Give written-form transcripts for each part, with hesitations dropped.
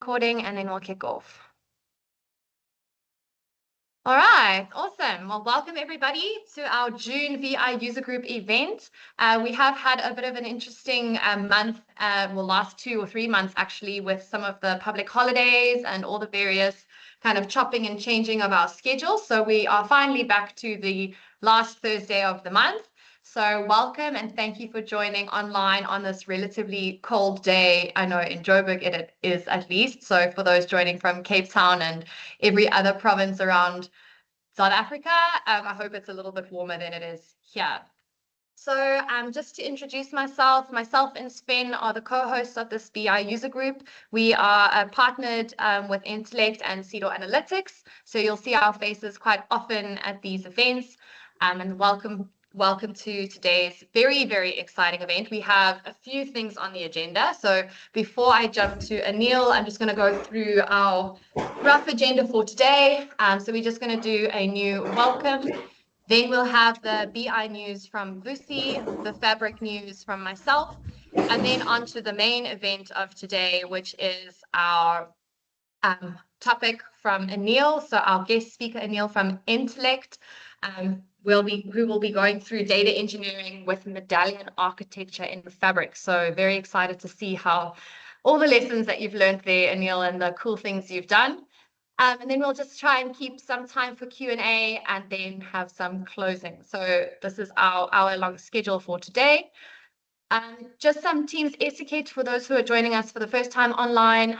Recording, and then we'll kick off. All right, awesome. Well, welcome everybody to our June VI user group event. We have had a bit of an interesting month, last 2 or 3 months actually, with some of the public holidays and all the various kind of chopping and changing of our schedule. So we are finally back to the last Thursday of the month. So welcome and thank you for joining online on this relatively cold day. I know in Joburg it is at least. So for those joining from Cape Town and every other province around South Africa, I hope it's a little bit warmer than it is here. So just to introduce myself and Sven are the co-hosts of this BI user group. We are partnered with Intellect and CEDAW Analytics. So you'll see our faces quite often at these events. And welcome to today's very, very exciting event. We have a few things on the agenda. So before I jump to Anil, I'm just going to go through our rough agenda for today. So we're just going to do a new welcome. Then we'll have the BI news from Vusi, the fabric news from myself, and then on to the main event of today, which is our topic from Anil. So our guest speaker, Anil from Intellect, who will be going through data engineering with Medallion architecture in fabric. So very excited to see how all the lessons that you've learned there, Anil, and the cool things you've done. And then we'll just try and keep some time for Q&A and then have some closing. So this is our hour-long schedule for today. Just some Teams etiquette for those who are joining us for the first time online.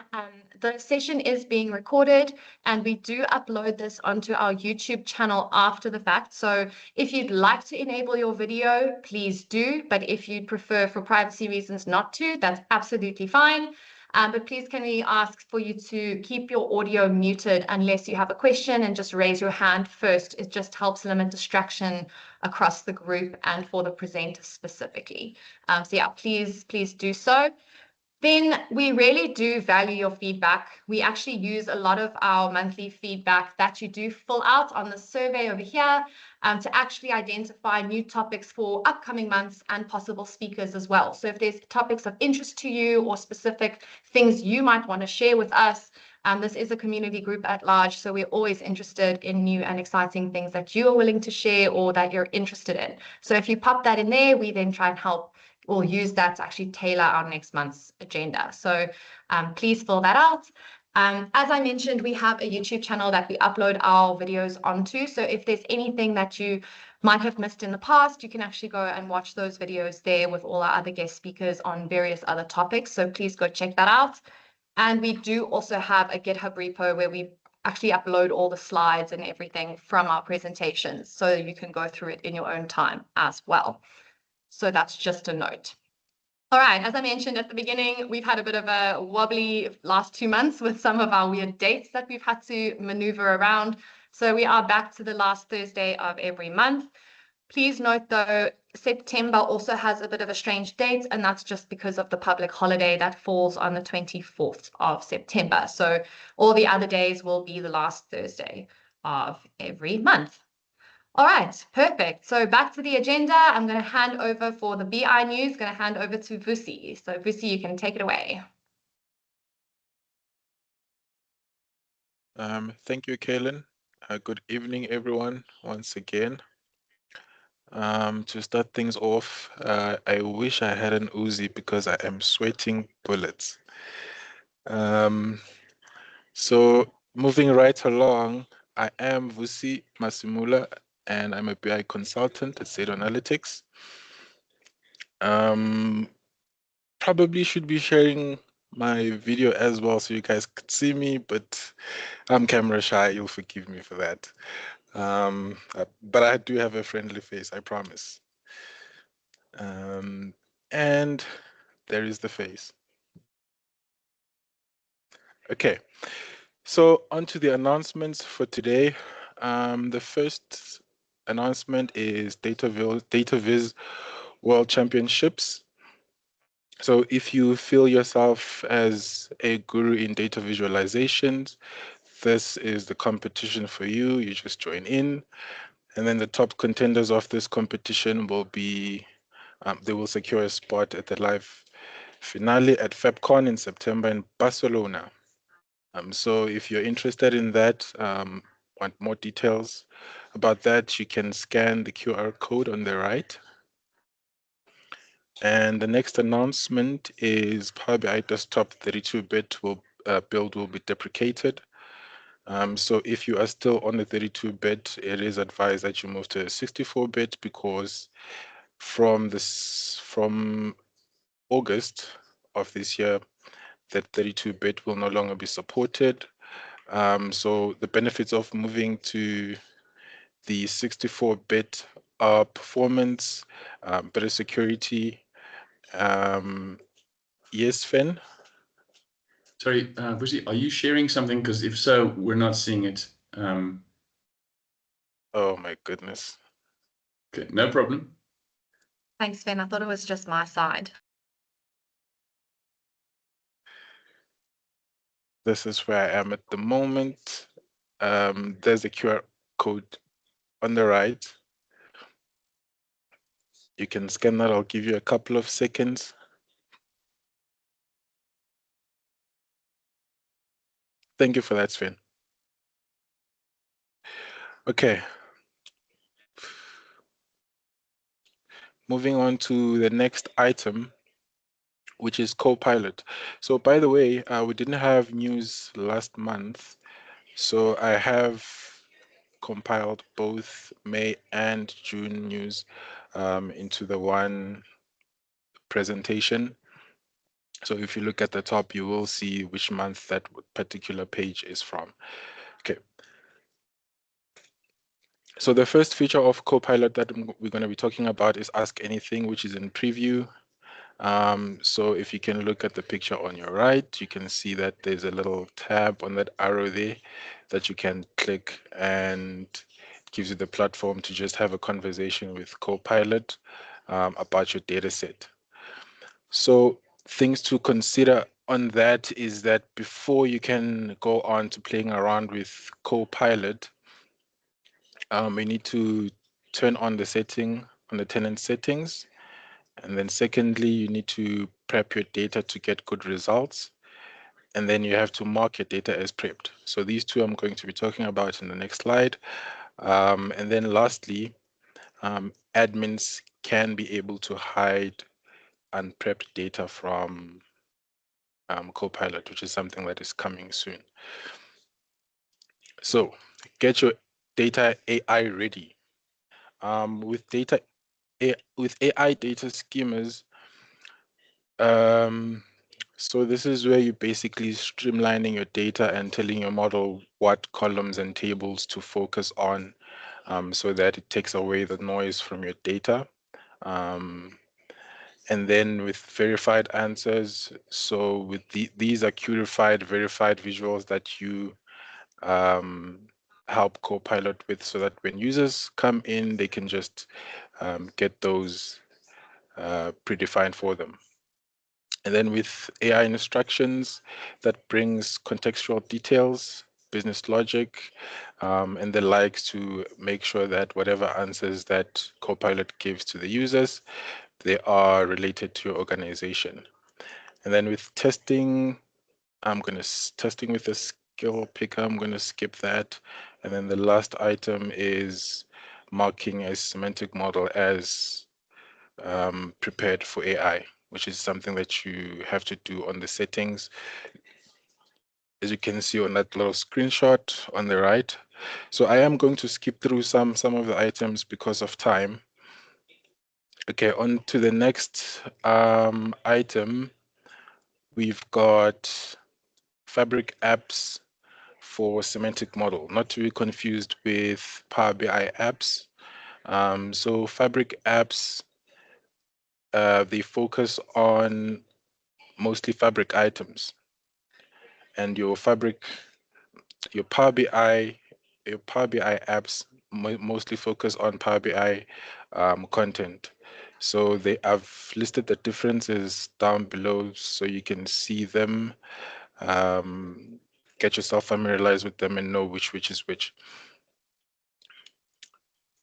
The session is being recorded and we do upload this onto our YouTube channel after the fact. So if you'd like to enable your video, please do. But if you'd prefer for privacy reasons not to, that's absolutely fine. But please can we ask for you to keep your audio muted unless you have a question and just raise your hand first. It just helps limit distraction across the group and for the presenter specifically. So yeah, please do so. Then we really do value your feedback. We actually use a lot of our monthly feedback that you do fill out on the survey over here to actually identify new topics for upcoming months and possible speakers as well. So if there's topics of interest to you or specific things you might want to share with us, this is a community group at large, so we're always interested in new and exciting things that you are willing to share or that you're interested in. So if you pop that in there, we then try and help or use that to actually tailor our next month's agenda. So please fill that out. As I mentioned, we have a YouTube channel that we upload our videos onto. So if there's anything that you might have missed in the past, you can actually go and watch those videos there with all our other guest speakers on various other topics. So please go check that out. And we do also have a GitHub repo where we actually upload all the slides and everything from our presentations. So you can go through it in your own time as well. So that's just a note. All right, as I mentioned at the beginning, we've had a bit of a wobbly last 2 months with some of our weird dates that we've had to maneuver around. So we are back to the last Thursday of every month. Please note though, September also has a bit of a strange date, and that's just because of the public holiday that falls on the 24th of September. So all the other days will be the last Thursday of every month. All right, perfect. So back to the agenda. I'm going to hand over for the BI news, going to hand over to Vusi. So Vusi, you can take it away. Thank you, Kaylin. Good evening, everyone, once again. To start things off, I wish I had an Uzi because I am sweating bullets. So moving right along, I am Vusi Masimula, and I'm a BI consultant at CEDAW Analytics. Probably should be sharing my video as well so you guys could see me, but I'm camera shy. You'll forgive me for that. But I do have a friendly face, I promise. And there is the face. Okay, so on to the announcements for today. The first announcement is DataViz World Championships. So if you feel yourself as a guru in data visualizations, this is the competition for you. You just join in. And then the top contenders of this competition will be, they will secure a spot at the live finale at FabCon in September in Barcelona. So if you're interested in that, want more details about that, you can scan the QR code on the right. And the next announcement is Power BI Desktop 32-bit build will be deprecated. So if you are still on the 32-bit, it is advised that you move to 64-bit because from August of this year, that 32-bit will no longer be supported. So the benefits of moving to the 64-bit are performance, better security. Yes, Finn? Sorry, Busi, are you sharing something? Because if so, we're not seeing it. Oh my goodness. Okay, no problem. Thanks, Finn. I thought it was just my side. This is where I am at the moment. There's a QR code on the right. You can scan that. I'll give you a couple of seconds. Thank you for that, Sven. Okay. Moving on to the next item, which is Copilot. So by the way, we didn't have news last month. So I have compiled both May and June news into the one presentation. So if you look at the top, you will see which month that particular page is from. Okay. So the first feature of Copilot that we're going to be talking about is Ask Anything, which is in preview. So if you can look at the picture on your right, you can see that there's a little tab on that arrow there that you can click, and it gives you the platform to just have a conversation with Copilot about your data set. So things to consider on that is that before you can go on to playing around with Copilot, we need to turn on the setting on the tenant settings. And then secondly, you need to prep your data to get good results. And then you have to mark your data as prepped. So these two I'm going to be talking about in the next slide. And then lastly, admins can be able to hide unprepped data from Copilot, which is something that is coming soon. So get your data AI ready. With AI data schemas, so this is where you're basically streamlining your data and telling your model what columns and tables to focus on, so that it takes away the noise from your data. And then with verified answers, so with these are curified, verified visuals that you help Copilot with, so that when users come in, they can just get those predefined for them. And then with AI instructions, that brings contextual details, business logic, and the likes to make sure that whatever answers that Copilot gives to the users, they are related to your organization. And then with testing, testing with a skill picker, I'm going to skip that. And then the last item is marking a semantic model as prepared for AI, which is something that you have to do on the settings. As you can see on that little screenshot on the right. So I am going to skip through some of the items because of time. Okay, on to the next item. We've got Fabric apps for semantic model, not to be confused with Power BI apps. So Fabric apps, they focus on mostly Fabric items, and your Power BI apps mostly focus on Power BI content. So I've listed the differences down below so you can see them, get yourself familiarized with them and know which is which.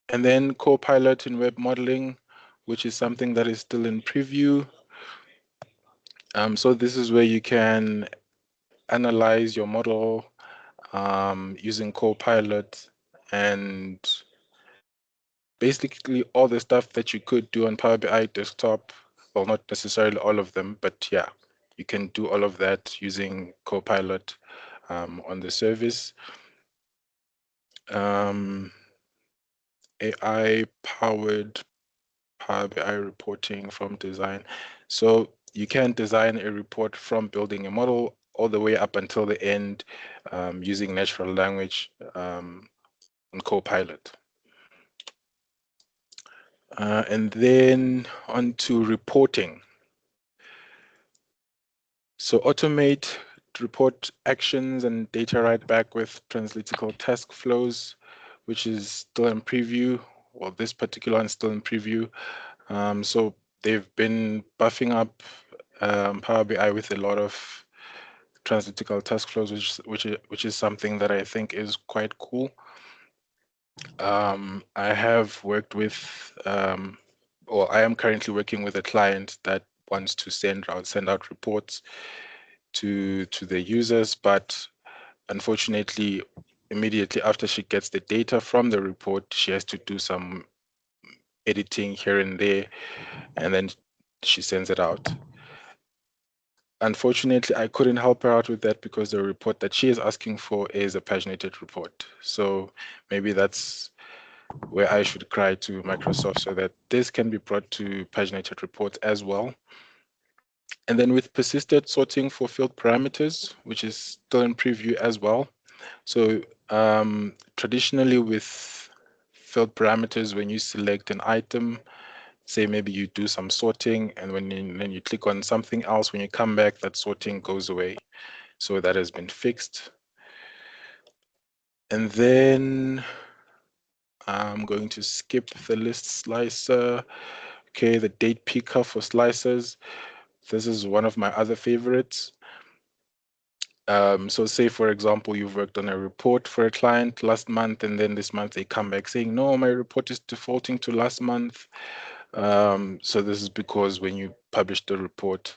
And then Copilot in web modeling, which is something that is still in preview. So this is where you can analyze your model using Copilot, and basically all the stuff that you could do on Power BI desktop. Well, not necessarily all of them, but yeah, you can do all of that using Copilot on the service. AI-powered Power BI reporting from design. So you can design a report from building a model all the way up until the end using natural language on Copilot. And then on to reporting. So automate report actions and data write back with translytical task flows, which is still in preview. Well, this particular one is still in preview. So they've been buffing up Power BI with a lot of translytical task flows, which is something that I think is quite cool. I have worked with, or I am currently working with a client that wants to send out reports to the users, but unfortunately, immediately after she gets the data from the report, she has to do some editing here and there, and then she sends it out. Unfortunately, I couldn't help her out with that because the report that she is asking for is a paginated report. So maybe that's where I should cry to Microsoft so that this can be brought to paginated reports as well. And then with persistent sorting for field parameters, which is still in preview as well. So traditionally with field parameters, when you select an item, say maybe you do some sorting, and then you click on something else, when you come back, that sorting goes away. So that has been fixed. And then I'm going to skip the list slicer. Okay, the date picker for slicers. This is one of my other favorites. So say, for example, you've worked on a report for a client last month, and then this month they come back saying, no, my report is defaulting to last month. So this is because when you published the report,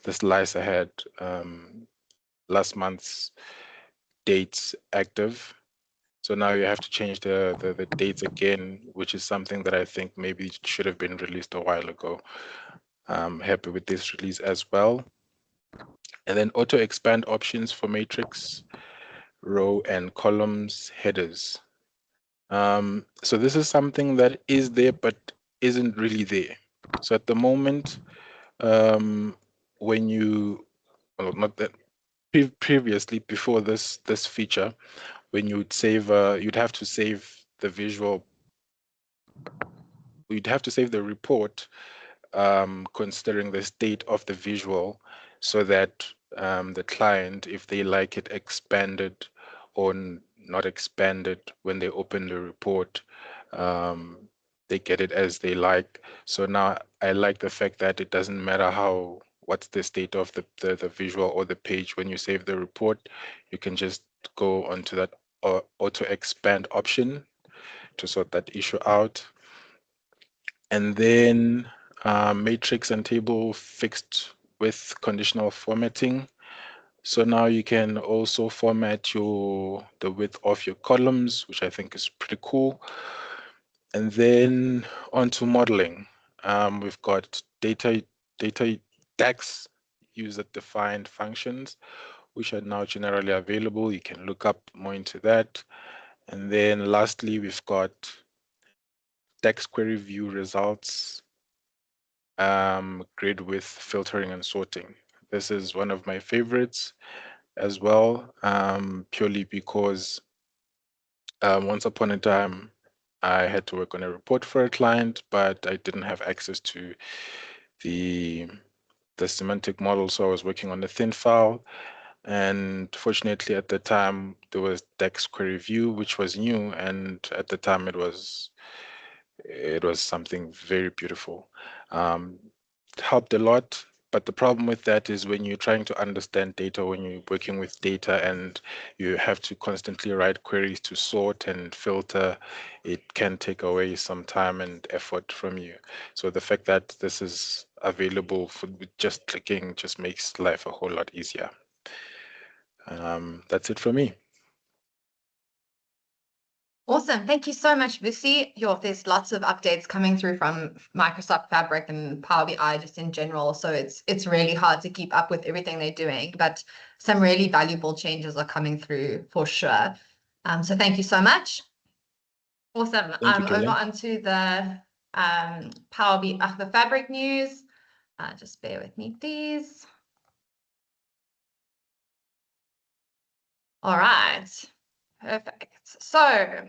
the slicer had last month's dates active. So now you have to change the dates again, which is something that I think maybe should have been released a while ago. I'm happy with this release as well. And then auto expand options for matrix, row, and columns headers. So this is something that is there, but isn't really there. So at the moment, when you, well, not that, previously before this feature, when you'd save, you'd have to save the visual, you'd have to save the report considering the state of the visual, so that the client, if they like it expanded or not expanded when they open the report, they get it as they like. So now I like the fact that it doesn't matter what's the state of the visual or the page. When you save the report, you can just go onto that auto expand option to sort that issue out. And then matrix and table fixed with conditional formatting. So now you can also format the width of your columns, which I think is pretty cool. And then onto modeling. We've got data DAX, user defined functions, which are now generally available. You can look up more into that. And then lastly, we've got DAX query view results, grid with filtering and sorting. This is one of my favorites as well, purely because once upon a time, I had to work on a report for a client, but I didn't have access to the semantic model, so I was working on a thin file. And fortunately, at the time, there was DAX query view, which was new, and at the time, it was something very beautiful. It helped a lot, but the problem with that is when you're trying to understand data, when you're working with data and you have to constantly write queries to sort and filter, it can take away some time and effort from you. So the fact that this is available for just clicking just makes life a whole lot easier. That's it for me. Awesome. Thank you so much, Vusi. There's lots of updates coming through from Microsoft Fabric and Power BI just in general. So it's really hard to keep up with everything they're doing, but some really valuable changes are coming through for sure. So thank you so much. Awesome. Thank you, Over Gillian. onto the Power BI, the Fabric news. Just bear with me, please. All right. Perfect. So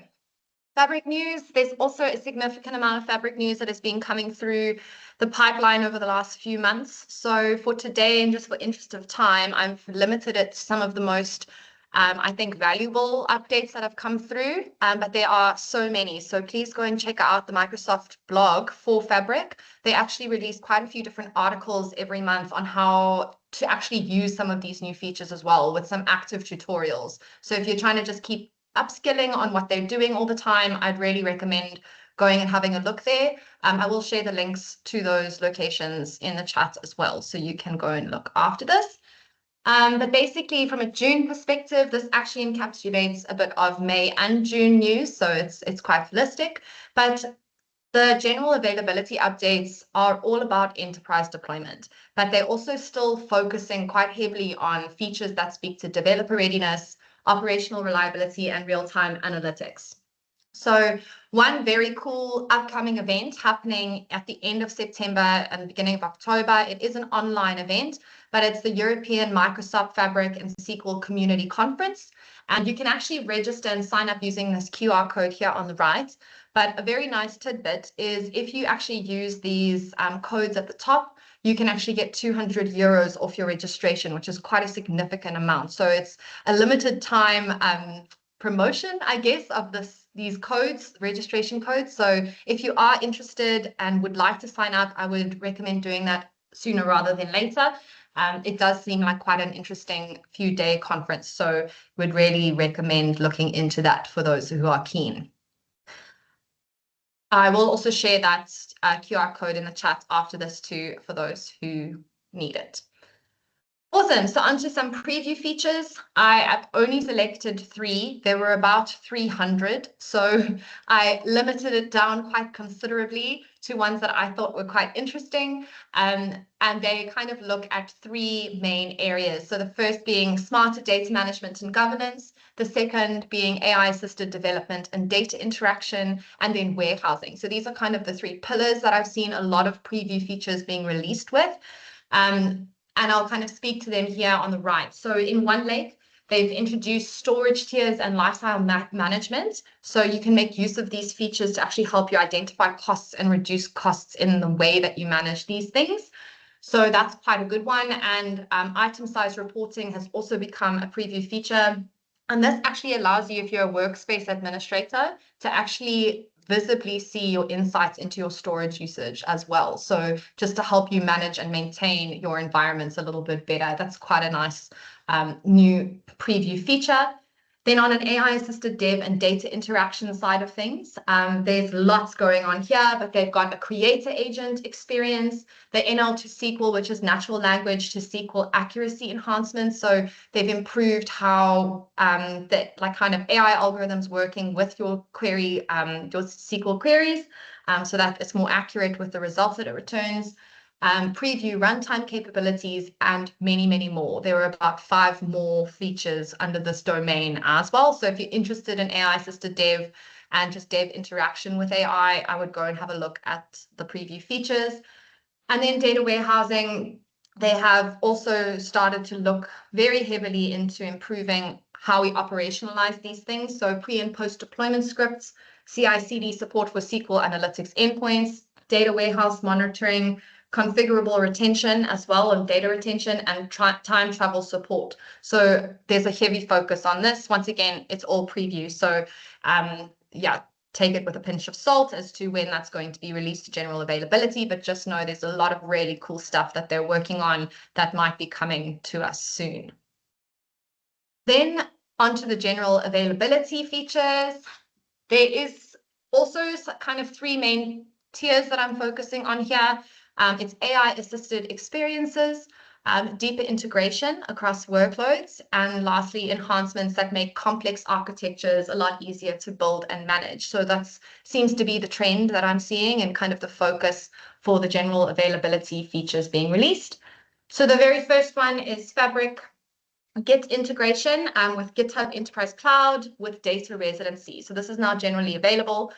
Fabric news, there's also a significant amount of Fabric news that has been coming through the pipeline over the last few months. So for today, and just for interest of time, I've limited it to some of the most, I think, valuable updates that have come through, but there are so many. So please go and check out the Microsoft blog for Fabric. They actually release quite a few different articles every month on how to actually use some of these new features as well, with some active tutorials. So if you're trying to just keep upskilling on what they're doing all the time, I'd really recommend going and having a look there. I will share the links to those locations in the chat as well, so you can go and look after this. But basically, from a June perspective, this actually encapsulates a bit of May and June news, so it's quite holistic. But the general availability updates are all about enterprise deployment, but they're also still focusing quite heavily on features that speak to developer readiness, operational reliability, and real-time analytics. So one very cool upcoming event happening at the end of September and beginning of October, it is an online event, but it's the European Microsoft Fabric and SQL Community Conference. And you can actually register and sign up using this QR code here on the right. But a very nice tidbit is if you actually use these codes at the top, you can actually get 200 euros off your registration, which is quite a significant amount. So it's a limited time promotion, I guess, of these codes, registration codes. So if you are interested and would like to sign up, I would recommend doing that sooner rather than later. It does seem like quite an interesting few-day conference, so would really recommend looking into that for those who are keen. I will also share that QR code in the chat after this too for those who need it. Awesome. So onto some preview features. I have only selected 3. There were about 300. So I limited it down quite considerably to ones that I thought were quite interesting. And they kind of look at 3 main areas. So the first being smarter data management and governance, the second being AI-assisted development and data interaction, and then warehousing. So these are kind of the 3 pillars that I've seen a lot of preview features being released with. And I'll kind of speak to them here on the right. So in OneLake, they've introduced storage tiers and lifecycle management. So you can make use of these features to actually help you identify costs and reduce costs in the way that you manage these things. So that's quite a good one. And item size reporting has also become a preview feature. And this actually allows you, if you're a workspace administrator, to actually visibly see your insights into your storage usage as well. So just to help you manage and maintain your environments a little bit better. That's quite a nice new preview feature. Then on an AI-assisted dev and data interaction side of things, there's lots going on here, but they've got a creator agent experience, the NL to SQL, which is natural language to SQL accuracy enhancements. So they've improved how the kind of AI algorithms working with your query, your SQL queries, so that it's more accurate with the results that it returns. Preview runtime capabilities, and many, many more. There were about 5 more features under this domain as well. So if you're interested in AI-assisted dev and just dev interaction with AI, I would go and have a look at the preview features. And then data warehousing, they have also started to look very heavily into improving how we operationalize these things. So pre and post deployment scripts, CI/CD support for SQL analytics endpoints, data warehouse monitoring, configurable retention as well, and data retention, and time travel support. So there's a heavy focus on this. Once again, it's all preview. So yeah, take it with a pinch of salt as to when that's going to be released to general availability, but just know there's a lot of really cool stuff that they're working on that might be coming to us soon. Then onto the general availability features. There is also kind of 3 main tiers that I'm focusing on here. It's AI-assisted experiences. deeper integration across workloads, and lastly, enhancements that make complex architectures a lot easier to build and manage. So that seems to be the trend that I'm seeing and kind of the focus for the general availability features being released. So the very first one is Fabric Git integration with GitHub Enterprise Cloud with data residency. So this is now generally available.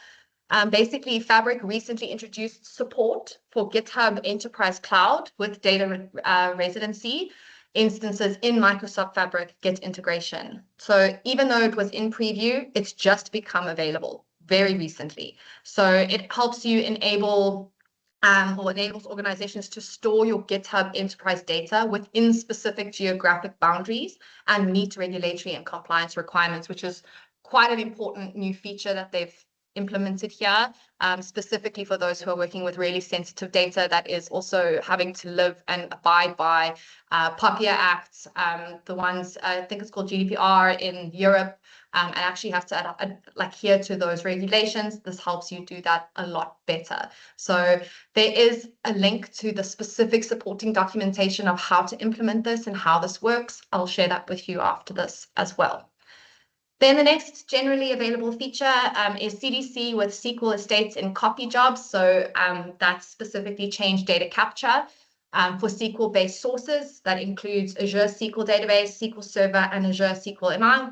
Basically, Fabric recently introduced support for GitHub Enterprise Cloud with data residency instances in Microsoft Fabric Git integration. So even though it was in preview, it's just become available very recently. So it helps you enable or enables organizations to store your GitHub enterprise data within specific geographic boundaries and meet regulatory and compliance requirements, which is quite an important new feature that they've implemented here, specifically for those who are working with really sensitive data that is also having to live and abide by POPIA Acts, the ones, I think it's called GDPR in Europe, and actually have to adhere to those regulations. This helps you do that a lot better. So there is a link to the specific supporting documentation of how to implement this and how this works. I'll share that with you after this as well. Then the next generally available feature is CDC with SQL estates in copy jobs. So that's specifically changed data capture for SQL-based sources. That includes Azure SQL Database, SQL Server, and Azure SQL MI,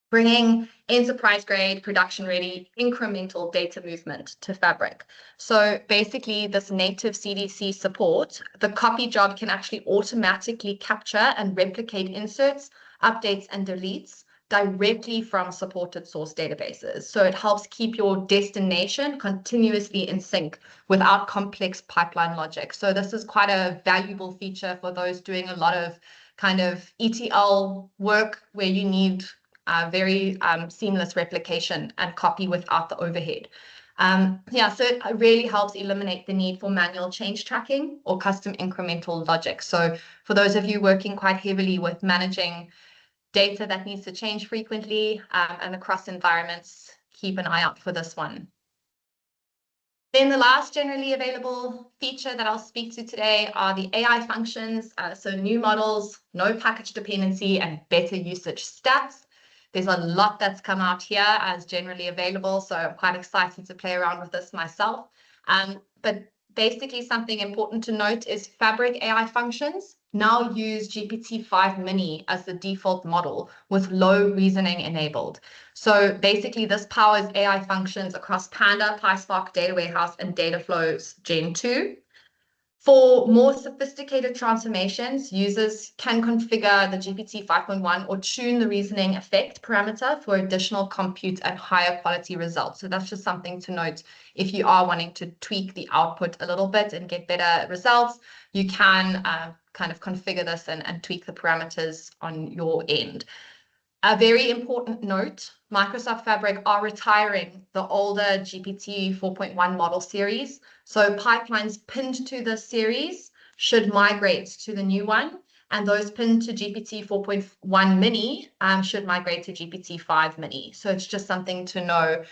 bringing enterprise-grade, production-ready, incremental data movement to Fabric. So basically, this native CDC support, the copy job can actually automatically capture and replicate inserts, updates, and deletes directly from supported source databases. So it helps keep your destination continuously in sync without complex pipeline logic. So this is quite a valuable feature for those doing a lot of kind of ETL work where you need very seamless replication and copy without the overhead. Yeah, so it really helps eliminate the need for manual change tracking or custom incremental logic. So for those of you working quite heavily with managing data that needs to change frequently and across environments, keep an eye out for this one. Then the last generally available feature that I'll speak to today are the AI functions. So new models, no package dependency, and better usage stats. There's a lot that's come out here as generally available, so I'm quite excited to play around with this myself. But basically something important to note is Fabric AI functions now use GPT-5 Mini as the default model with low reasoning enabled. So basically this powers AI functions across Panda, PySpark, Data Warehouse, and Data Flows Gen 2. For more sophisticated transformations, users can configure the GPT 5.1 or tune the reasoning effect parameter for additional compute and higher quality results. So that's just something to note. If you are wanting to tweak the output a little bit and get better results, you can kind of configure this and tweak the parameters on your end. A very important note, Microsoft Fabric are retiring the older GPT 4.1 model series. So pipelines pinned to this series should migrate to the new one. And those pinned to GPT 4.1 Mini should migrate to GPT 5 Mini. So it's just something to know.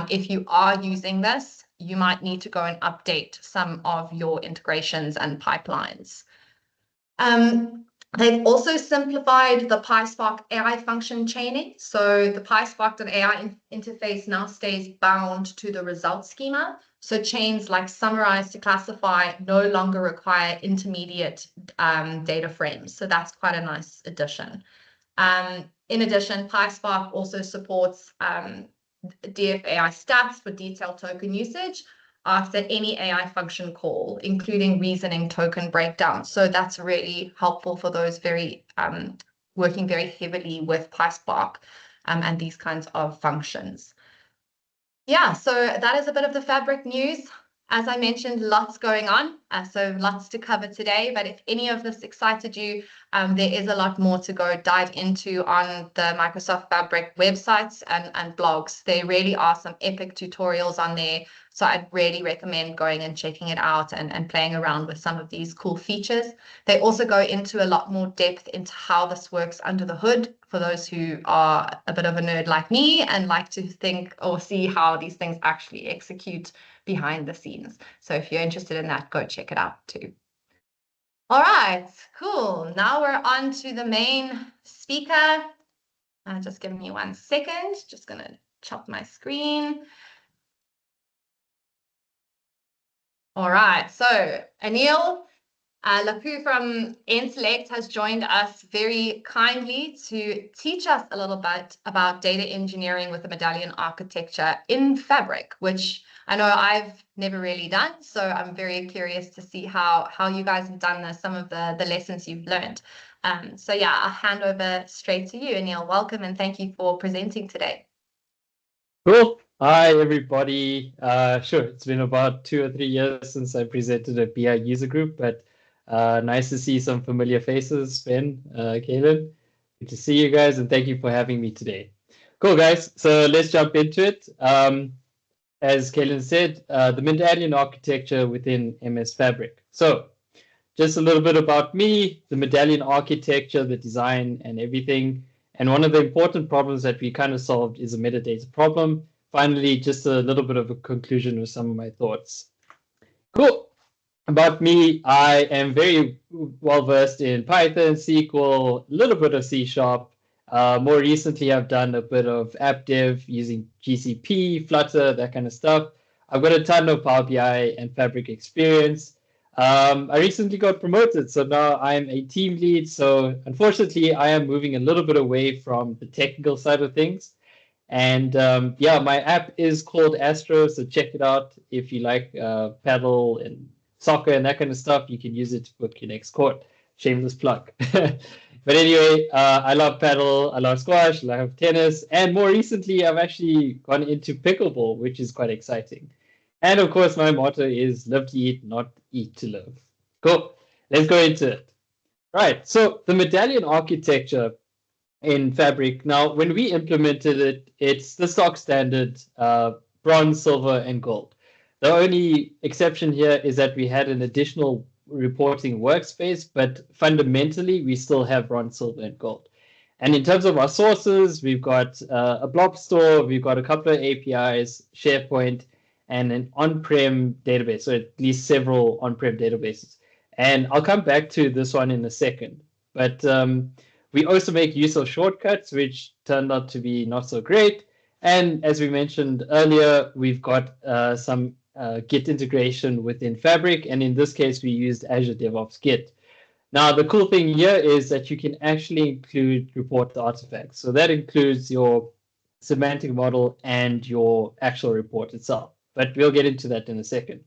If you are using this, you might need to go and update some of your integrations and pipelines. They've also simplified the PySpark AI function chaining. So the PySpark.ai interface now stays bound to the results schema. So chains like summarize to classify no longer require intermediate data frames. So that's quite a nice addition. In addition, PySpark also supports DFAI stats for detailed token usage after any AI function call, including reasoning token breakdown. So that's really helpful for those very working very heavily with PySpark and these kinds of functions. Yeah, so that is a bit of the Fabric news. As I mentioned, lots going on, so lots to cover today. But if any of this excited you, there is a lot more to go dive into on the Microsoft Fabric websites and blogs. There really are some epic tutorials on there. So I'd really recommend going and checking it out and playing around with some of these cool features. They also go into a lot more depth into how this works under the hood for those who are a bit of a nerd like me and like to think or see how these things actually execute behind the scenes. So if you're interested in that, go check it out too. All right, cool. Now we're on to the main speaker. Just give me 1 second. Just going to chop my screen. All right, so Anil Lapu from Intellect has joined us very kindly to teach us a little bit about data engineering with the Medallion architecture in Fabric, which I know I've never really done. So I'm very curious to see how you guys have done this, some of the lessons you've learned. So yeah, I'll hand over straight to you, Anil. Welcome and thank you for presenting today. Cool. Hi, everybody. Sure, it's been about 2 or 3 years since I presented at BI user group, but nice to see some familiar faces. Ben, Kaylin, good to see you guys, and thank you for having me today. Cool, guys. So let's jump into it. As Kaylin said, the Medallion architecture within MS Fabric. So just a little bit about me, the Medallion architecture, the design, and everything. And one of the important problems that we kind of solved is a metadata problem. Finally, just a little bit of a conclusion with some of my thoughts. Cool. About me, I am very well versed in Python, SQL, a little bit of C#. More recently, I've done a bit of app dev using GCP, Flutter, that kind of stuff. I've got a ton of Power BI and Fabric experience. I recently got promoted, so now I'm a team lead. So unfortunately, I am moving a little bit away from the technical side of things. And yeah, my app is called Astro, so check it out if you like paddle and soccer and that kind of stuff. You can use it to book your next court. Shameless plug. But anyway, I love paddle, I love squash, I love tennis, and more recently, I've actually gone into pickleball, which is quite exciting. And of course, my motto is live to eat, not eat to live. Cool. Let's go into it. Right. So the Medallion architecture in Fabric. Now, when we implemented it, it's the stock standard bronze, silver, and gold. The only exception here is that we had an additional reporting workspace, but fundamentally, we still have bronze, silver, and gold. And in terms of our sources, we've got a blob store, we've got a couple of APIs, SharePoint, and an on-prem database, so at least several on-prem databases. And I'll come back to this one in a second. But we also make use of shortcuts, which turned out to be not so great. And as we mentioned earlier, we've got some Git integration within Fabric. And in this case, we used Azure DevOps Git. Now, the cool thing here is that you can actually include report artifacts. So that includes your semantic model and your actual report itself. But we'll get into that in a second.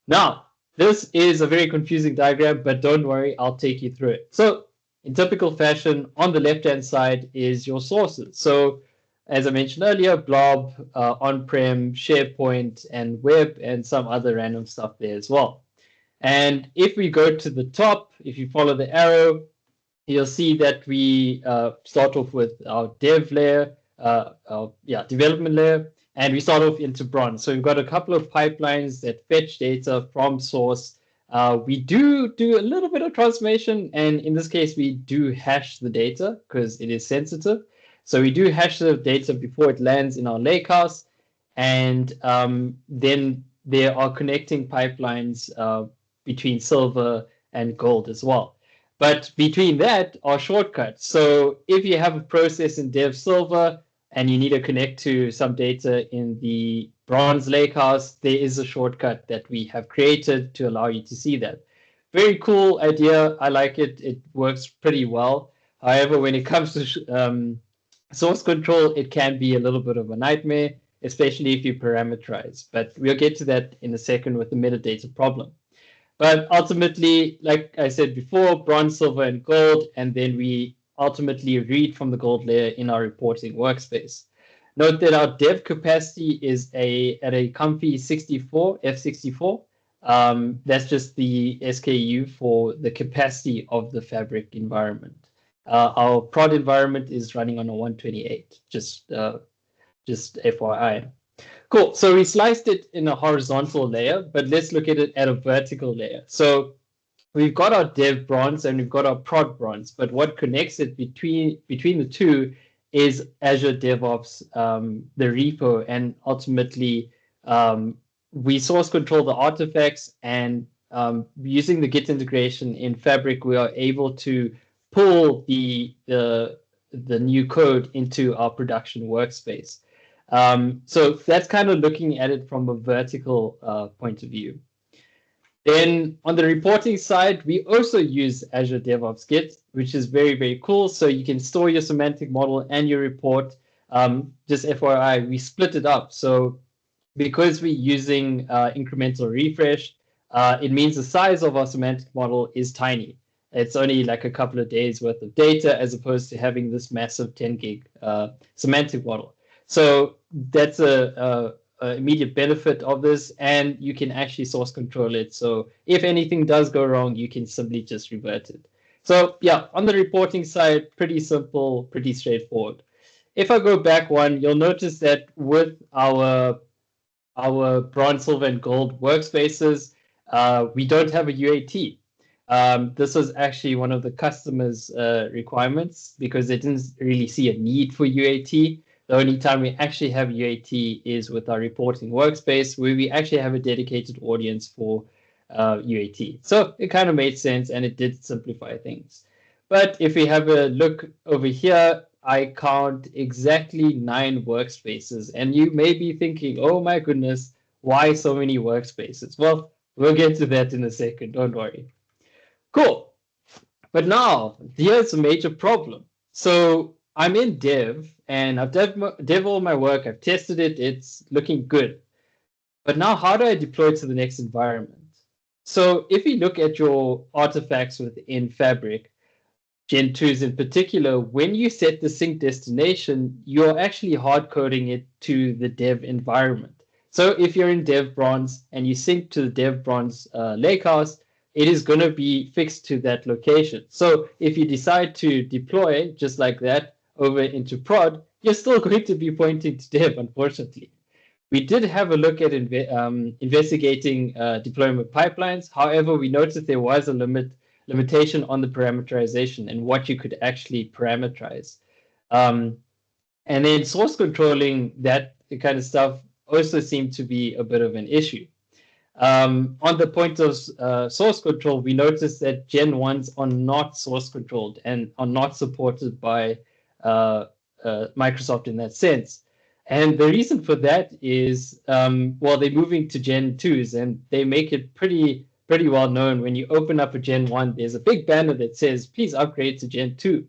Now, this is a very confusing diagram, but don't worry, I'll take you through it. So in typical fashion, on the left-hand side is your sources. So as I mentioned earlier, Blob, on-prem, SharePoint, and web, and some other random stuff there as well. And if we go to the top, if you follow the arrow, you'll see that we start off with our dev layer, development layer, and we start off into bronze. So we've got a couple of pipelines that fetch data from source. We do a little bit of transformation, and in this case, we do hash the data because it is sensitive. So we do hash the data before it lands in our lakehouse, and then there are connecting pipelines between silver and gold as well. But between that are shortcuts. So if you have a process in dev silver and you need to connect to some data in the bronze lakehouse, there is a shortcut that we have created to allow you to see that. Very cool idea. I like it. It works pretty well. However, when it comes to source control, it can be a little bit of a nightmare, especially if you parameterize. But we'll get to that in a second with the metadata problem. But ultimately, like I said before, bronze, silver, and gold, and then we ultimately read from the gold layer in our reporting workspace. Note that our dev capacity is at a comfy 64, F64. That's just the SKU for the capacity of the Fabric environment. Our prod environment is running on a 128, just FYI. Cool. So we sliced it in a horizontal layer, but let's look at it at a vertical layer. So we've got our dev bronze and we've got our prod bronze, but what connects it between the two is Azure DevOps, the repo, and ultimately we source control the artifacts, and using the Git integration in Fabric, we are able to pull the new code into our production workspace. So that's kind of looking at it from a vertical point of view. Then on the reporting side, we also use Azure DevOps Git, which is very, very cool. So you can store your semantic model and your report. Just FYI, we split it up. So because we're using incremental refresh, it means the size of our semantic model is tiny. It's only like a couple of days worth of data as opposed to having this massive 10 gig semantic model. So that's a immediate benefit of this, and you can actually source control it. So if anything does go wrong, you can simply just revert it. So yeah, on the reporting side, pretty simple, pretty straightforward. If I go back one, you'll notice that with our bronze, silver, and gold workspaces, we don't have a UAT. This was actually one of the customers' requirements because they didn't really see a need for UAT. The only time we actually have UAT is with our reporting workspace, where we actually have a dedicated audience for UAT. So it kind of made sense, and it did simplify things. But if we have a look over here, I count exactly 9 workspaces. And you may be thinking, oh my goodness, why so many workspaces? Well, we'll get to that in a second, don't worry. Cool. But now, here's a major problem. So I'm in dev, and I've dev all my work, I've tested it, it's looking good. But now how do I deploy it to the next environment? So if you look at your artifacts within Fabric, Gen 2s in particular, when you set the sync destination, you're actually hard coding it to the dev environment. So if you're in dev bronze and you sync to the dev bronze lakehouse, it is going to be fixed to that location. So if you decide to deploy just like that over into prod, you're still going to be pointing to dev, unfortunately. We did have a look at investigating deployment pipelines. However, we noticed there was a limitation on the parameterization and what you could actually parameterize. And then source controlling that kind of stuff also seemed to be a bit of an issue. On the point of source control, we noticed that Gen 1s are not source controlled and are not supported by Microsoft in that sense. And the reason for that is, well, they're moving to Gen 2s, and they make it pretty well known. When you open up a Gen 1, there's a big banner that says, please upgrade to Gen 2.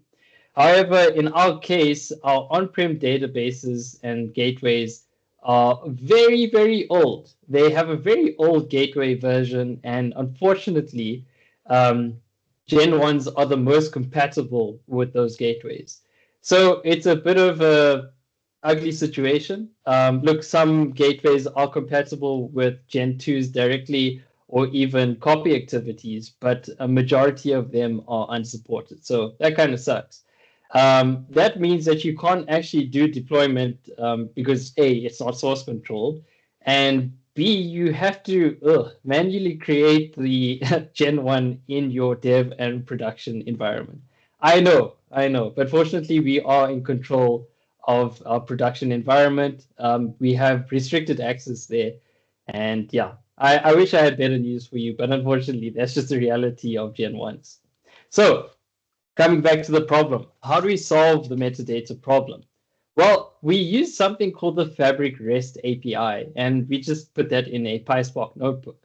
However, in our case, our on-prem databases and gateways are very, very old. They have a very old gateway version, and unfortunately, Gen 1s are the most compatible with those gateways. So it's a bit of a ugly situation. Look, some gateways are compatible with Gen 2s directly or even copy activities, but a majority of them are unsupported. So that kind of sucks. That means that you can't actually do deployment because A, it's not source controlled, and B, you have to manually create the Gen 1 in your dev and production environment. I know, but fortunately we are in control of our production environment. We have restricted access there, and yeah, I wish I had better news for you, but unfortunately that's just the reality of Gen 1s. So coming back to the problem, how do we solve the metadata problem? Well, we use something called the Fabric REST API, and we just put that in a PySpark notebook.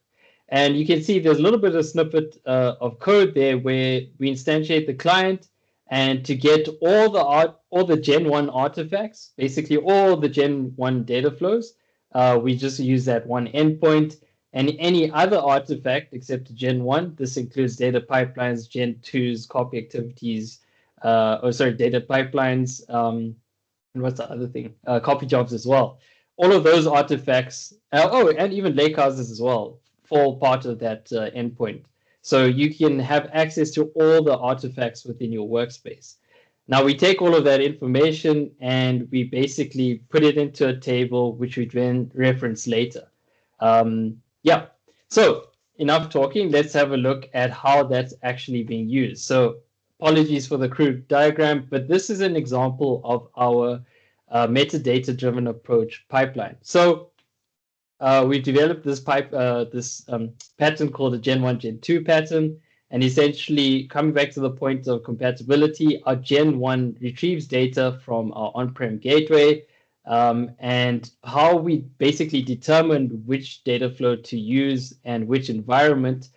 And you can see there's a little bit of snippet of code there where we instantiate the client, and to get all the Gen 1 artifacts, basically all the Gen 1 data flows, we just use that one endpoint. And any other artifact except Gen 1, this includes data pipelines, Gen 2s, copy activities, data pipelines, and what's the other thing? Copy jobs as well. All of those artifacts, and even lakehouses as well, fall part of that endpoint. So you can have access to all the artifacts within your workspace. Now we take all of that information and we basically put it into a table, which we then reference later. Yeah, so enough talking. Let's have a look at how that's actually being used. So apologies for the crude diagram, but this is an example of our metadata-driven approach pipeline. So we developed this pattern called the Gen 1, Gen 2 pattern. And essentially, coming back to the point of compatibility, our Gen 1 retrieves data from our on-prem gateway, and how we basically determined which data flow to use and which environment.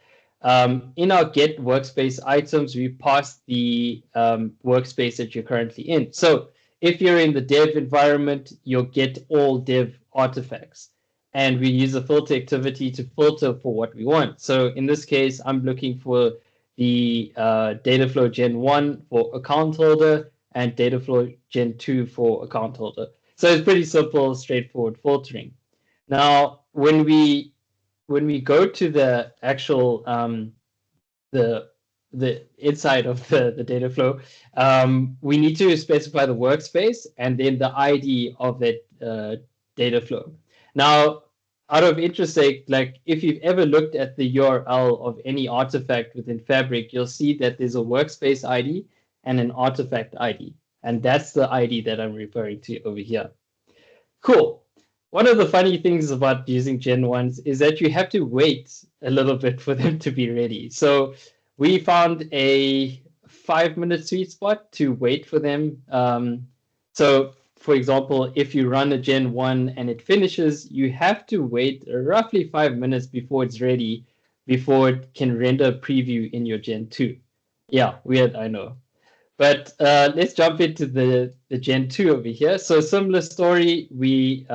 In our get workspace items, we pass the workspace that you're currently in. So if you're in the dev environment, you'll get all dev artifacts. And we use a filter activity to filter for what we want. So in this case, I'm looking for the data flow Gen 1 for account holder and data flow Gen 2 for account holder. So it's pretty simple, straightforward filtering. Now, when we go to the actual the inside of the data flow, we need to specify the workspace and then the ID of that data flow. Now, out of interest sake, like if you've ever looked at the URL of any artifact within Fabric, you'll see that there's a workspace ID and an artifact ID. And that's the ID that I'm referring to over here. Cool. One of the funny things about using Gen 1s is that you have to wait a little bit for them to be ready. So we found a 5-minute sweet spot to wait for them. So for example, if you run a Gen 1 and it finishes, you have to wait roughly 5 minutes before it's ready, before it can render a preview in your Gen 2. Yeah, weird, I know. But let's jump into the Gen 2 over here. So similar story, we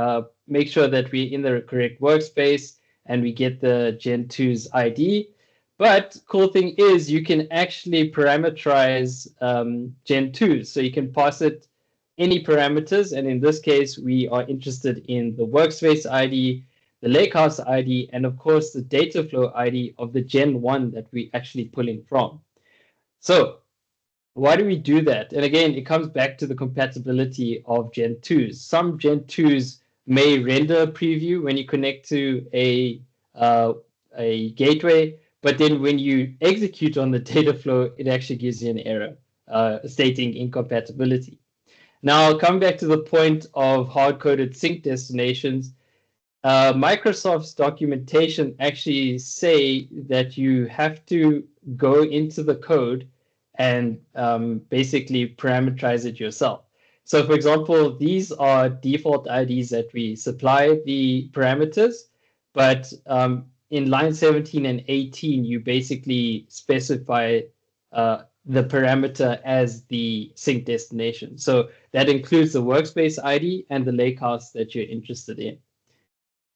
make sure that we're in the correct workspace and we get the Gen 2's ID. But cool thing is you can actually parameterize Gen 2. So you can pass it any parameters. And in this case, we are interested in the workspace ID, the lakehouse ID, and of course, the data flow ID of the Gen 1 that we're actually pulling from. So why do we do that? And again, it comes back to the compatibility of Gen 2s. Some Gen 2s may render a preview when you connect to a gateway, but then when you execute on the data flow, it actually gives you an error stating incompatibility. Now, coming back to the point of hard-coded sync destinations, Microsoft's documentation actually say that you have to go into the code and basically parameterize it yourself. So for example, these are default IDs that we supply the parameters, but in line 17 and 18, you basically specify the parameter as the sync destination. So that includes the workspace ID and the lakehouse that you're interested in.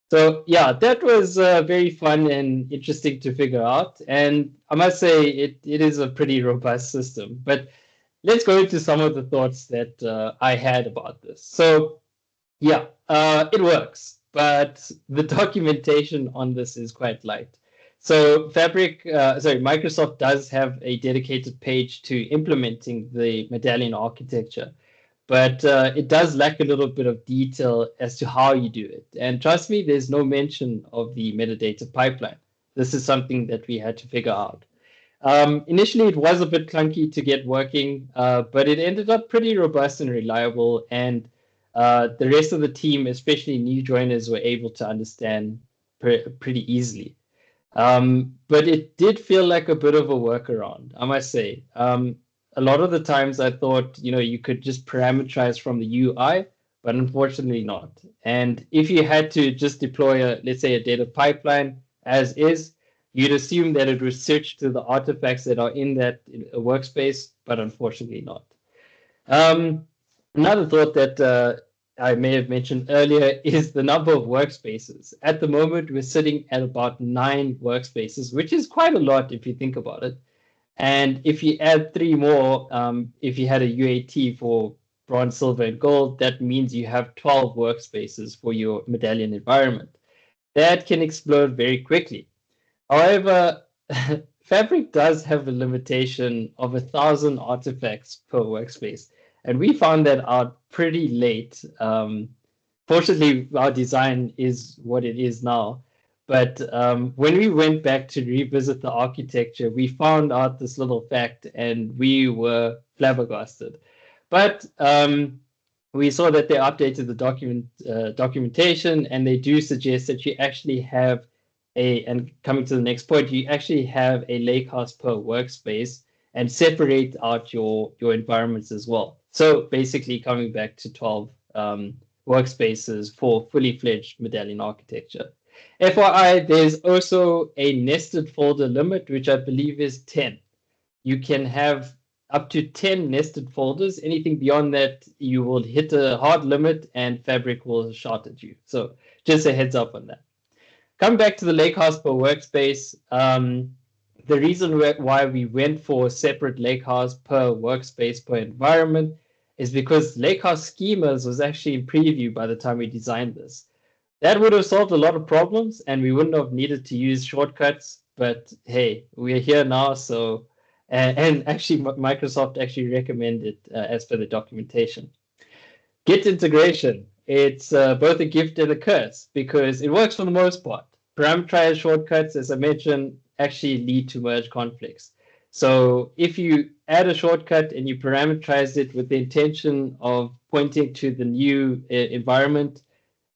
So yeah, that was very fun and interesting to figure out. And I must say it is a pretty robust system. But let's go into some of the thoughts that I had about this. So yeah, it works, but the documentation on this is quite light. So Microsoft does have a dedicated page to implementing the Medallion architecture, but it does lack a little bit of detail as to how you do it. And trust me, there's no mention of the metadata pipeline. This is something that we had to figure out. Initially, it was a bit clunky to get working, but it ended up pretty robust and reliable. And the rest of the team, especially new joiners, were able to understand pretty easily. But it did feel like a bit of a workaround, I must say. A lot of the times I thought, you could just parameterize from the UI, but unfortunately not. And if you had to just deploy let's say a data pipeline as is, you'd assume that it would search to the artifacts that are in that workspace, but unfortunately not. Another thought that I may have mentioned earlier is the number of workspaces. At the moment, we're sitting at about 9 workspaces, which is quite a lot if you think about it. And if you add 3 more, if you had a UAT for bronze, silver, and gold, that means you have 12 workspaces for your Medallion environment. That can explode very quickly. However, Fabric does have a limitation of 1,000 artifacts per workspace. And we found that out pretty late. Fortunately, our design is what it is now. But when we went back to revisit the architecture, we found out this little fact and we were flabbergasted. But we saw that they updated the documentation, and they do suggest that you actually have and coming to the next point, you actually have a lakehouse per workspace and separate out your environments as well. So basically coming back to 12 workspaces for fully fledged Medallion architecture. FYI, there's also a nested folder limit, which I believe is 10. You can have up to 10 nested folders. Anything beyond that, you will hit a hard limit and Fabric will shout at you. So just a heads up on that. Coming back to the lakehouse per workspace, the reason why we went for separate lakehouse per workspace per environment is because lakehouse schemas was actually in preview by the time we designed this. That would have solved a lot of problems and we wouldn't have needed to use shortcuts, but hey, we're here now. So, and actually Microsoft actually recommended as per the documentation. Git integration, it's both a gift and a curse because it works for the most part. Parameterize shortcuts, as I mentioned, actually lead to merge conflicts. So if you add a shortcut and you parameterize it with the intention of pointing to the new environment,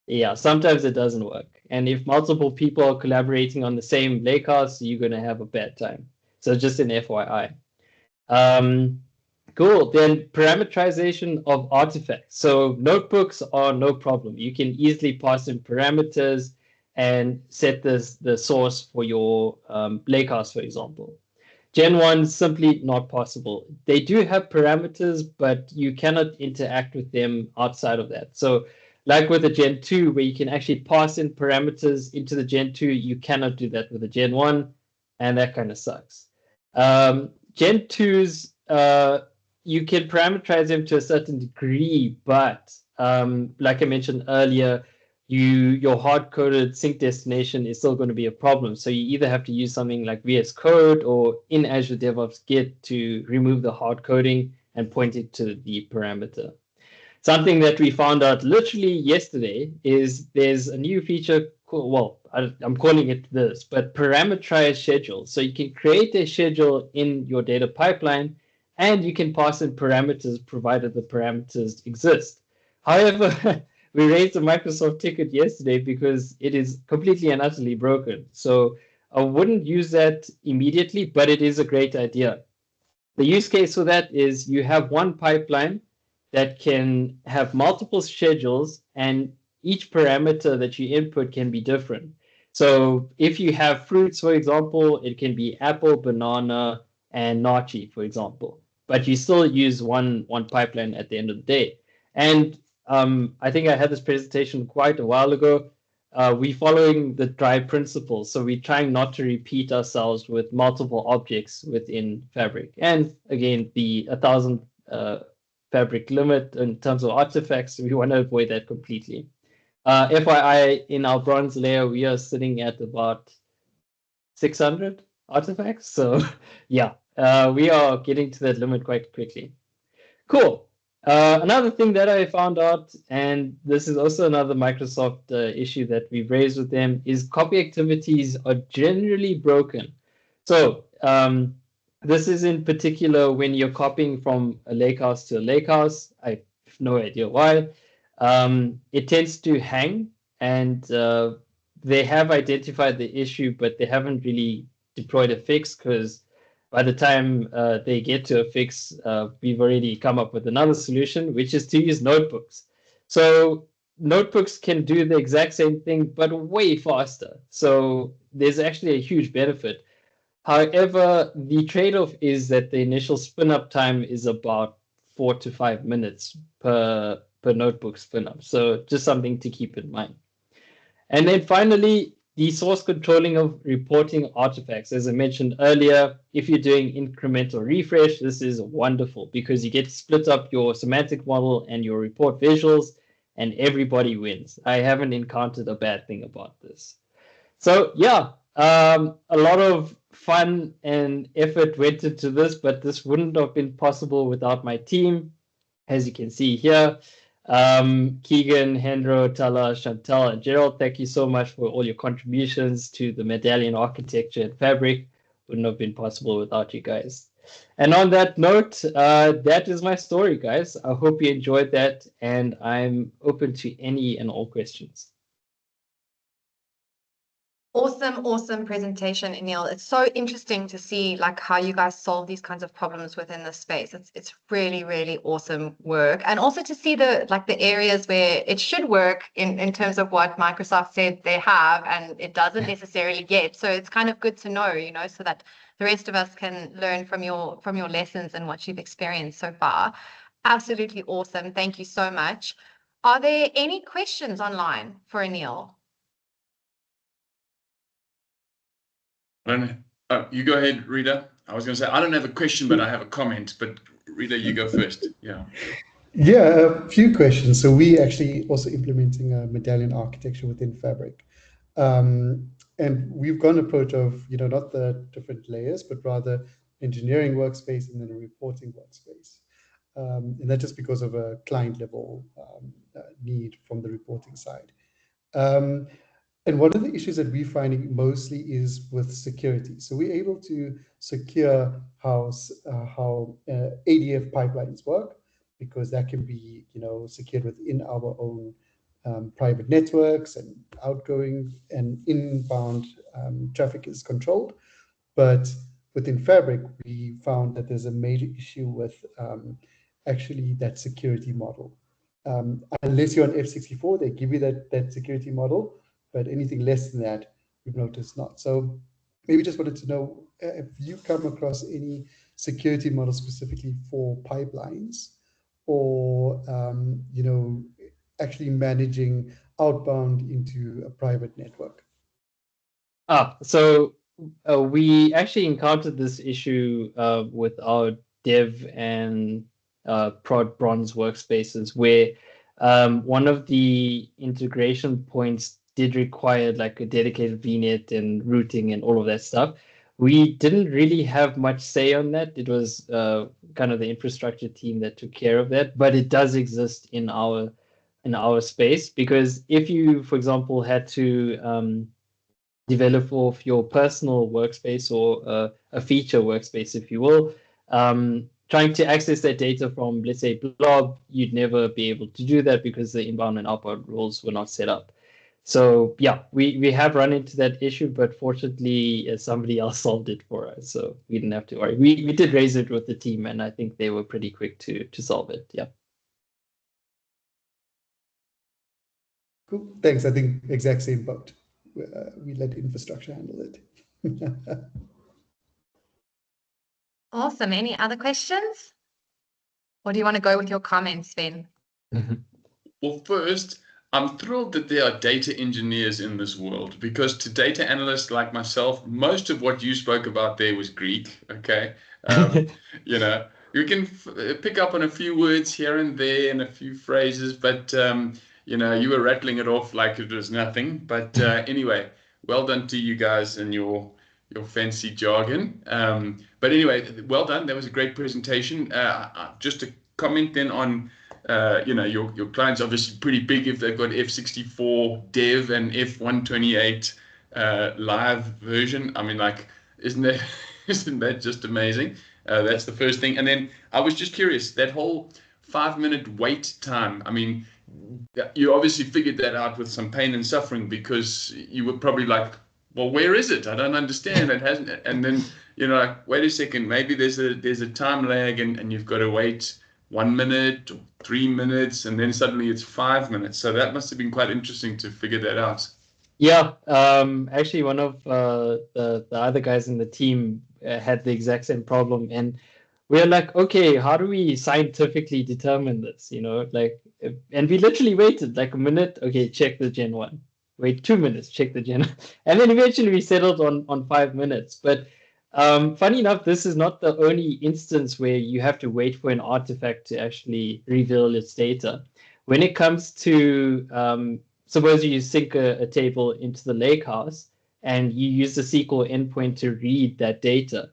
yeah, sometimes it doesn't work. And if multiple people are collaborating on the same lakehouse, you're going to have a bad time. So just an FYI. Cool. Then parameterization of artifacts. So notebooks are no problem. You can easily pass in parameters and set the source for your lakehouse, for example. Gen 1 simply not possible. They do have parameters, but you cannot interact with them outside of that. So like with the Gen 2, where you can actually pass in parameters into the Gen 2, you cannot do that with the Gen 1, and that kind of sucks. Gen 2s, you can parameterize them to a certain degree, but like I mentioned earlier, your hard-coded sync destination is still going to be a problem. So you either have to use something like VS Code or in Azure DevOps Git to remove the hard coding and point it to the parameter. Something that we found out literally yesterday is there's a new feature, well, I'm calling it this, but parameterized schedule. So you can create a schedule in your data pipeline and you can pass in parameters provided the parameters exist. However, we raised a Microsoft ticket yesterday because it is completely and utterly broken. So I wouldn't use that immediately, but it is a great idea. The use case for that is you have one pipeline that can have multiple schedules and each parameter that you input can be different. So if you have fruits, for example, it can be apple, banana, and nachi, for example, but you still use one pipeline at the end of the day. And I think I had this presentation quite a while ago. We're following the drive principle. So we're trying not to repeat ourselves with multiple objects within Fabric. And again, the 1,000 Fabric limit in terms of artifacts, we want to avoid that completely. FYI, in our bronze layer, we are sitting at about 600 artifacts. So yeah, we are getting to that limit quite quickly. Cool. Another thing that I found out, and this is also another Microsoft issue that we've raised with them, is copy activities are generally broken. So this is in particular when you're copying from a lakehouse to a lakehouse. I have no idea why. It tends to hang, and they have identified the issue, but they haven't really deployed a fix because by the time they get to a fix, we've already come up with another solution, which is to use notebooks. So notebooks can do the exact same thing, but way faster. So there's actually a huge benefit. However, the trade-off is that the initial spin-up time is about 4 to 5 minutes per notebook spin-up. So just something to keep in mind. And then finally, the source controlling of reporting artifacts. As I mentioned earlier, if you're doing incremental refresh, this is wonderful because you get to split up your semantic model and your report visuals, and everybody wins. I haven't encountered a bad thing about this. So yeah, a lot of fun and effort went into this, but this wouldn't have been possible without my team. As you can see here, Keegan, Hendro, Tala, Chantal, and Gerald, thank you so much for all your contributions to the Medallion architecture and Fabric. Wouldn't have been possible without you guys. And on that note, that is my story, guys. I hope you enjoyed that, and I'm open to any and all questions. Awesome presentation, Anil. It's so interesting to see like how you guys solve these kinds of problems within this space. It's really awesome work. And also to see the areas where it should work in terms of what Microsoft said they have and it doesn't necessarily yet. So it's kind of good to know, you know, so that the rest of us can learn from your lessons and what you've experienced so far. Absolutely awesome. Thank you so much. Are there any questions online for Anil? I don't know. Oh, you go ahead, Rita. I was going to say, I don't have a question, but I have a comment. But Rita, you go first. Yeah. Yeah, a few questions. So we actually also implementing a Medallion architecture within Fabric. And we've gone approach of, you know, not the different layers, but rather engineering workspace and then a reporting workspace. And that's just because of a client level need from the reporting side. And one of the issues that we're finding mostly is with security. So we're able to secure how ADF pipelines work, because that can be, you know, secured within our own private networks, and outgoing and inbound traffic is controlled. But within Fabric, we found that there's a major issue with actually that security model. Unless you're on F64, they give you that security model, but anything less than that, we've noticed not. So maybe just wanted to know if you come across any security models specifically for pipelines, or you know, actually managing outbound into a private network. So we actually encountered this issue with our dev and prod bronze workspaces, where one of the integration points did require like a dedicated VNet and routing and all of that stuff. We didn't really have much say on that. It was kind of the infrastructure team that took care of that, but it does exist in our space, because if you, for example, had to develop for your personal workspace or a feature workspace, if you will, trying to access that data from, let's say, Blob, you'd never be able to do that because the inbound and outbound rules were not set up. So yeah, we have run into that issue, but fortunately somebody else solved it for us, so we didn't have to worry. We did raise it with the team, and I think they were pretty quick to solve it. Yeah. Cool. Thanks. I think exact same boat. We let infrastructure handle it. Awesome. Any other questions? Or do you want to go with your comments, Sven? Well, first, I'm thrilled that there are data engineers in this world, because to data analysts like myself, most of what you spoke about there was Greek. Okay. You know, you can pick up on a few words here and there and a few phrases, but you know, you were rattling it off like it was nothing. But anyway, well done to you guys and your fancy jargon. But anyway, well done. That was a great presentation. Just to comment then on, you know, your client's obviously pretty big if they've got F64 dev and F128 live version. I mean, like, isn't that just amazing? That's the first thing. And then I was just curious, that whole 5-minute wait time. I mean, you obviously figured that out with some pain and suffering, because you were probably like, well, where is it? I don't understand. It hasn't. And then, you know, like, wait a second, maybe there's a time lag, and you've got to wait 1 minute or 3 minutes, and then suddenly it's 5 minutes. So that must have been quite interesting to figure that out. Yeah, actually, one of the other guys in the team had the exact same problem, and we're like, okay, how do we scientifically determine this? You know, like, and we literally waited like a minute. Okay, check the Gen 1. Wait 2 minutes, check the Gen, and then eventually we settled on 5 minutes. But funny enough, this is not the only instance where you have to wait for an artifact to actually reveal its data. When it comes to suppose you sync a table into the lakehouse and you use the SQL endpoint to read that data.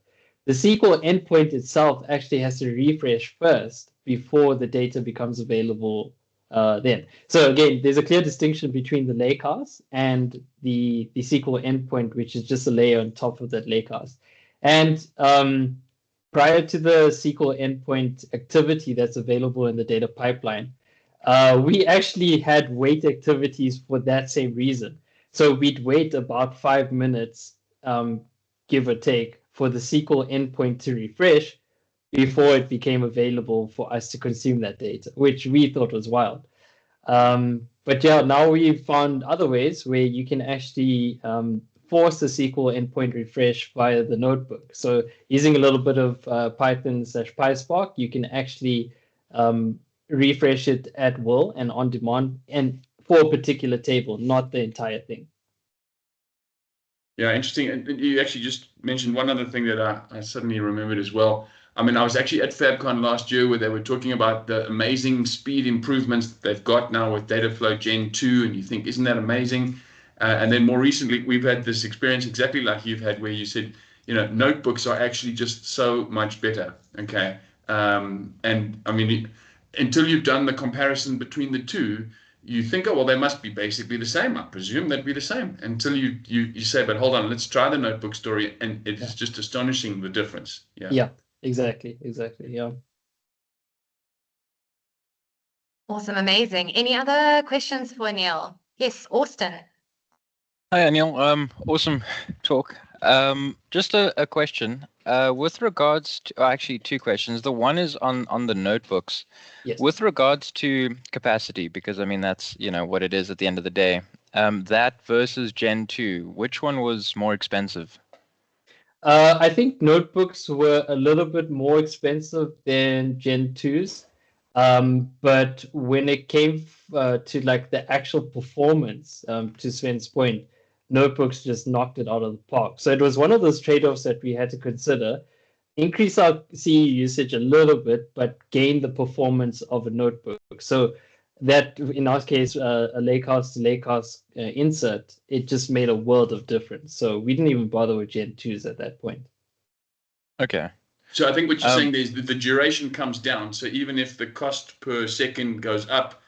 The SQL endpoint itself actually has to refresh first before the data becomes available then. So again, there's a clear distinction between the lakehouse and the SQL endpoint, which is just a layer on top of that lakehouse. And prior to the SQL endpoint activity that's available in the data pipeline, we actually had wait activities for that same reason. So we'd wait about 5 minutes, give or take, for the SQL endpoint to refresh before it became available for us to consume that data, which we thought was wild. But yeah, now we've found other ways where you can actually force the SQL endpoint refresh via the notebook. So using a little bit of Python/PySpark, you can actually refresh it at will and on demand, and for a particular table, not the entire thing. Yeah, interesting. And you actually just mentioned one other thing that I suddenly remembered as well. I mean, I was actually at FabCon last year where they were talking about the amazing speed improvements that they've got now with Dataflow Gen 2, and you think, isn't that amazing? And then more recently, we've had this experience exactly like you've had, where you said, notebooks are actually just so much better. Okay. And I mean, until you've done the comparison between the two, you think, oh, well, they must be basically the same. I presume they'd be the same, until you say, but hold on, let's try the notebook story. And it's just astonishing, the difference. Yeah, exactly. Yeah. Awesome, amazing. Any other questions for Anil? Yes, Austin. Hi, Anil. Awesome talk. Just a question. With regards to, actually, two questions. The one is on the notebooks. Yes. With regards to capacity, because I mean that's what it is at the end of the day. That versus Gen 2, which one was more expensive? I think notebooks were a little bit more expensive than Gen 2s. But when it came to like the actual performance, to Sven's point, notebooks just knocked it out of the park. So it was one of those trade-offs that we had to consider. Increase our CE usage a little bit, but gain the performance of a notebook. So that, in our case, a lakehouse to lakehouse insert, it just made a world of difference. So we didn't even bother with Gen 2s at that point. Okay. So I think what you're saying is that the duration comes down. So even if the cost per second goes up,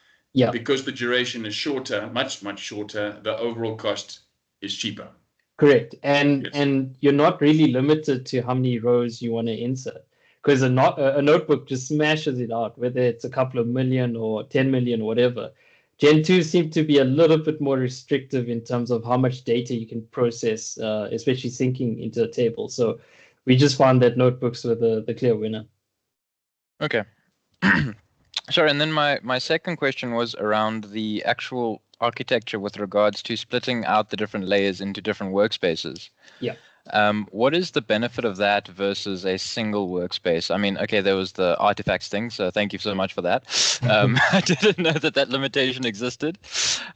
because the duration is shorter, much shorter, the overall cost is cheaper. Correct. And you're not really limited to how many rows you want to insert, because a notebook just smashes it out, whether it's a couple of million or 10 million or whatever. Gen 2 seem to be a little bit more restrictive in terms of how much data you can process, especially syncing into a table. So we just found that notebooks were the clear winner. Okay. Sorry, and then my second question was around the actual architecture with regards to splitting out the different layers into different workspaces. Yeah. What is the benefit of that versus a single workspace? I mean, okay, there was the artifacts thing, so thank you so much for that. I didn't know that limitation existed.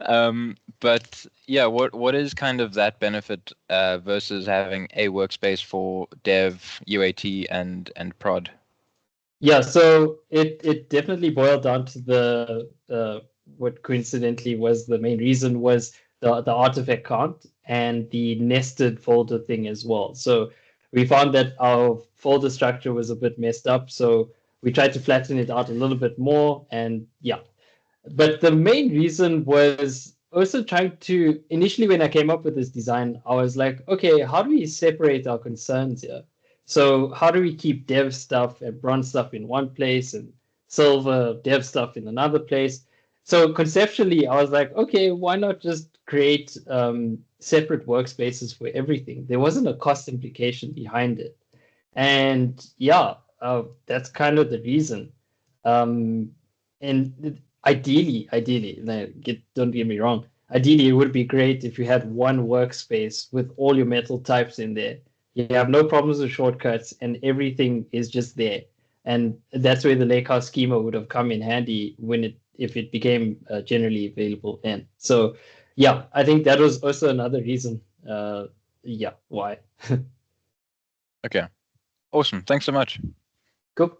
But yeah, what is kind of that benefit versus having a workspace for dev, UAT, and prod? Yeah, so it definitely boiled down to the what coincidentally was the main reason was the artifact count and the nested folder thing as well. So we found that our folder structure was a bit messed up, so we tried to flatten it out a little bit more, and yeah. But the main reason was also trying to, initially when I came up with this design, I was like, okay, how do we separate our concerns here? So how do we keep dev stuff and bronze stuff in one place and silver dev stuff in another place? So conceptually, I was like, okay, why not just create separate workspaces for everything? There wasn't a cost implication behind it. And yeah, that's kind of the reason. And ideally, don't get me wrong, ideally it would be great if you had one workspace with all your metal types in there. You have no problems with shortcuts and everything is just there. And that's where the lakehouse schema would have come in handy if it became generally available. And so, yeah, I think that was also another reason. Why. Okay. Awesome. Thanks so much. Cool.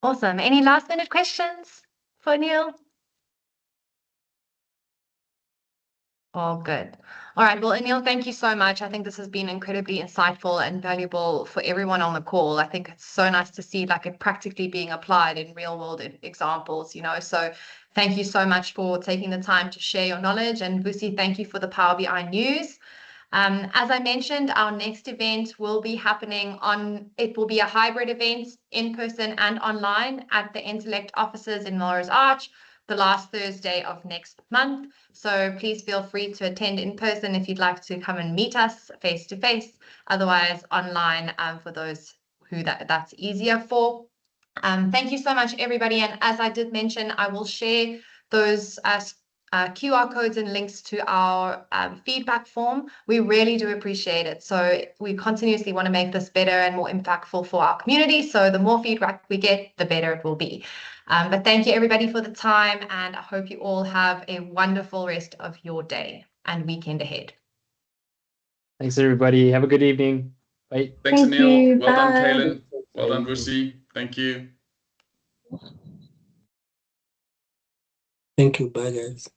Awesome. Any last minute questions for Neil? Oh, good. All right. Well, Anil, thank you so much. I think this has been incredibly insightful and valuable for everyone on the call. I think it's so nice to see like it practically being applied in real world examples, So thank you so much for taking the time to share your knowledge. And Vusi, thank you for the Power BI news. As I mentioned, our next event will be happening it will be a hybrid event, in person and online, at the Intellect offices in Melrose Arch, the last Thursday of next month. So please feel free to attend in person if you'd like to come and meet us face to face. Otherwise, online for those who that's easier for. Thank you so much, everybody. And as I did mention, I will share those QR codes and links to our feedback form. We really do appreciate it. So we continuously want to make this better and more impactful for our community. So the more feedback we get, the better it will be. But thank you, everybody, for the time. And I hope you all have a wonderful rest of your day and weekend ahead. Thanks, everybody. Have a good evening. Bye. Thanks, Thank Anil. you. Well done, Bye. Kaylin. Well done, Vusi. Thank you. Thank you. Bye, guys.